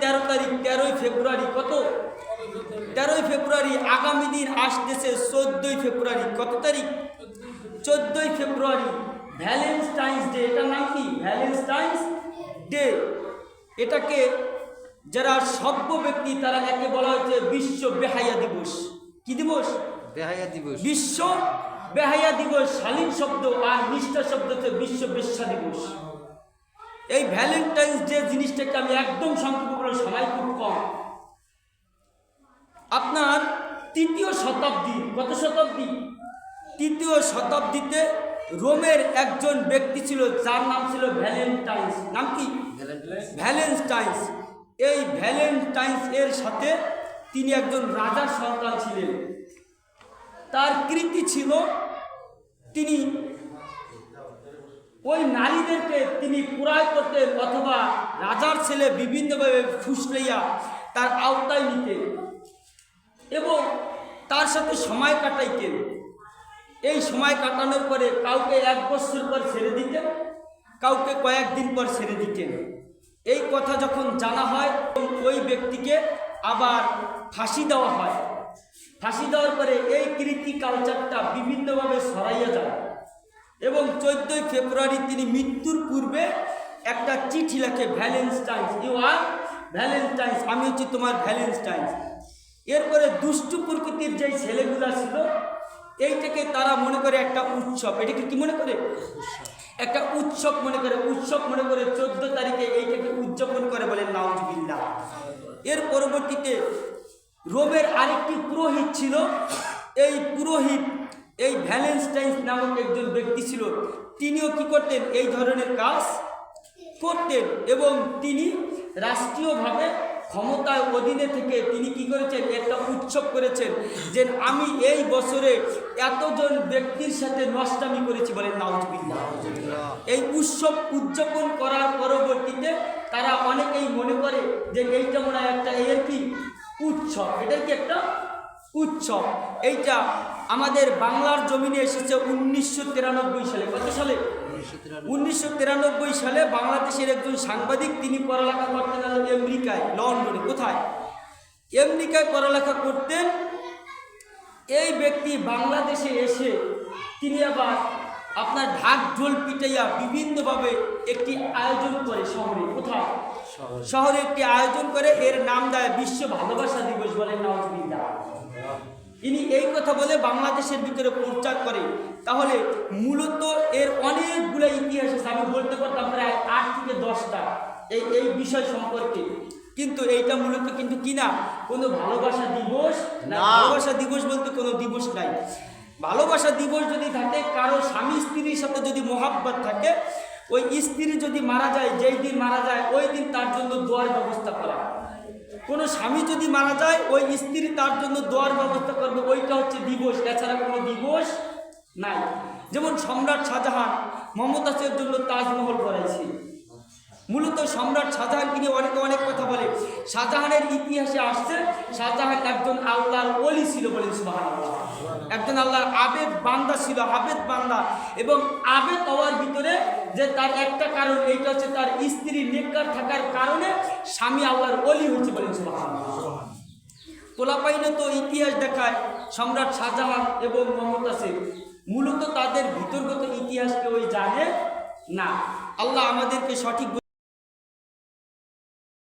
13 তারিখ, 13ই ফেব্রুয়ারি। কত? 13ই ফেব্রুয়ারি। আগামী দিন আসতেছে 14ই ফেব্রুয়ারি। কত তারিখ? 14ই ফেব্রুয়ারি, ভ্যালেন্টাইন্স ডে। এটার নাম কি? Valentine's day. এটাকে যারা সভ্য ব্যক্তি তারা একে বলা হয়েছে বিশ্ব বেহায়া দিবস। কি দিবস? বেহায়া দিবস। বিশ্ব বেহায়া দিবস। শালীন শব্দ আর নিষ্ঠা শব্দ হচ্ছে বিশ্ব বেশ্যা দিবস। এই ভ্যালেন্টাইন্স ডে জিনিসটাকে আমি একদম সংক্ষেপে বলে, সময় খুব কম। আপনার 3য় শতাব্দী, কত শতাব্দী? 3য় শতাব্দীতে রোমের একজন ব্যক্তি ছিল যার নাম ছিল ভ্যালেন্টাইন্স। নাম কি? ভ্যালেন্টাইন্স। এই ভ্যালেন্টাইন্স এর সাথে তিনি একজন রাজার সন্তান ছিলেন। তার কীর্তি ছিল তিনি ওই নারীদেরকে তিনি ক্রয় করতেন অথবা রাজার ছেলে বিভিন্নভাবে ফুসলাইয়া তার আওতায় নিতেন এবং তার সাথে সময় কাটাইতেন। এই সময় কাটানোর পরে কাউকে 1 বছর পর ছেড়ে দিতেন, কাউকে কয়েকদিন পর ছেড়ে দিতেন। এই কথা যখন জানা হয় ওই ব্যক্তিকে আবার ফাঁসি দেওয়া হয়। ফাঁসি দেওয়ার পরে এই কীর্তি কালচারটা বিভিন্নভাবে ছড়াইয়া যায় এবং 14ই ফেব্রুয়ারি তিনি মৃত্যুর পূর্বে একটা চিঠি লেখে, ভ্যালেন্টাইন্স, ইউ আর ভ্যালেন্টাইন্স, আমি হচ্ছি তোমার ভ্যালেন্টাইন্স। এরপরে দুষ্টু প্রকৃতির যেই ছেলেগুলা ছিল এইটাকে তারা মনে করে একটা উৎসব। এটাকে কি মনে করে? একটা উৎসব মনে করে। উৎসব মনে করে 14 তারিখে এইটাকে উদযাপন করে, বলে নাউজুবিল্লাহ। এর পরবর্তীতে রোমের আরেকটি পুরোহিত ছিল। এই পুরোহিত, এই ভ্যালেন্টাইন্স নামক একজন ব্যক্তি ছিল, তিনিও কি করতেন? এই ধরনের কাজ করতেন এবং তিনি রাষ্ট্রীয়ভাবে ক্ষমতার অধীনে থেকে তিনি কি করেছেন? একটা উৎসব করেছেন যে আমি এই বছরে এতজন ব্যক্তির সাথে নষ্টামি করেছি, বলে নাউজুবিল্লাহ। এই উৎসব উদযাপন করার পরবর্তীতে তারা অনেকেই মনে করে যে এইটা মনে হয় একটা এর কি উৎসব, এটার কি একটা উৎসব। এইটা আমাদের বাংলার জমিনে এসেছে 1993 সালে। কত সালে? 1993 সালে বাংলাদেশের একজন সাংবাদিক, তিনি পড়ালেখা করতেন আমেরিকায়, লন্ডনে। কোথায়? আমেরিকায় পড়ালেখা করতেন। এই ব্যক্তি বাংলাদেশে এসে তিনি আবার আপনার ঢাক ঢোল পিটাইয়া বিভিন্নভাবে একটি আয়োজন করে শহরে। কোথায়? শহরে একটি আয়োজন করে, এর নাম দেয় বিশ্ব ভালোবাসা দিবস, বলে নাউজুবিল্লাহ। ইনি এই কথা বলে বাংলাদেশের ভিতরে প্রচার করে। তাহলে মূলত এর অনেকগুলো ইতিহাস আছে, আমি বলতে পারতাম প্রায় 8 থেকে 10টা এই বিষয় সম্পর্কে। কিন্তু এইটা মূলত কিন্তু কিনা কোনো ভালোবাসা দিবস না। ভালোবাসা দিবস বলতে কোনো দিবস নাই। ভালোবাসা দিবস যদি থাকে, কারো স্বামী স্ত্রীর সাথে যদি মোহাব্বত থাকে, ওই স্ত্রী যদি মারা যায়, যেই দিন মারা যায় ওই দিন তার জন্য দোয়ার ব্যবস্থা করা। কোনো স্বামী যদি মারা যায়, ওই স্ত্রী তার জন্য দোয়ার ব্যবস্থা করবে, ওইটা হচ্ছে দিবস। এছাড়া কোনো দিবস নাই। যেমন সম্রাট শাহজাহান মমতাজের জন্য তাজমহল করাইছে। মূলত সম্রাট শাহজাহানকে নিয়ে অনেকে অনেক কথা বলে। শাহজাহানের ইতিহাসে আসছে শাহজাহান একজন আল্লাহর ওলি ছিল, বলেন সুবহানাল্লাহ। একজন আল্লাহর আবেদ বান্দা ছিল, আবেদ বান্দা। এবং আবেদ হওয়ার ভিতরে যে তার একটা কারণ, এইটা হচ্ছে তার স্ত্রী নেককার থাকার কারণে স্বামী আল্লাহর ওলি হচ্ছে, বলেন সুবহানাল্লাহ। তোলাপাইনে তো ইতিহাস দেখায় সম্রাট শাহজাহান এবং মমতাজের, মূলত তাদের ভিতরগত ইতিহাস কেউ জানে না। আল্লাহ আমাদেরকে সঠিক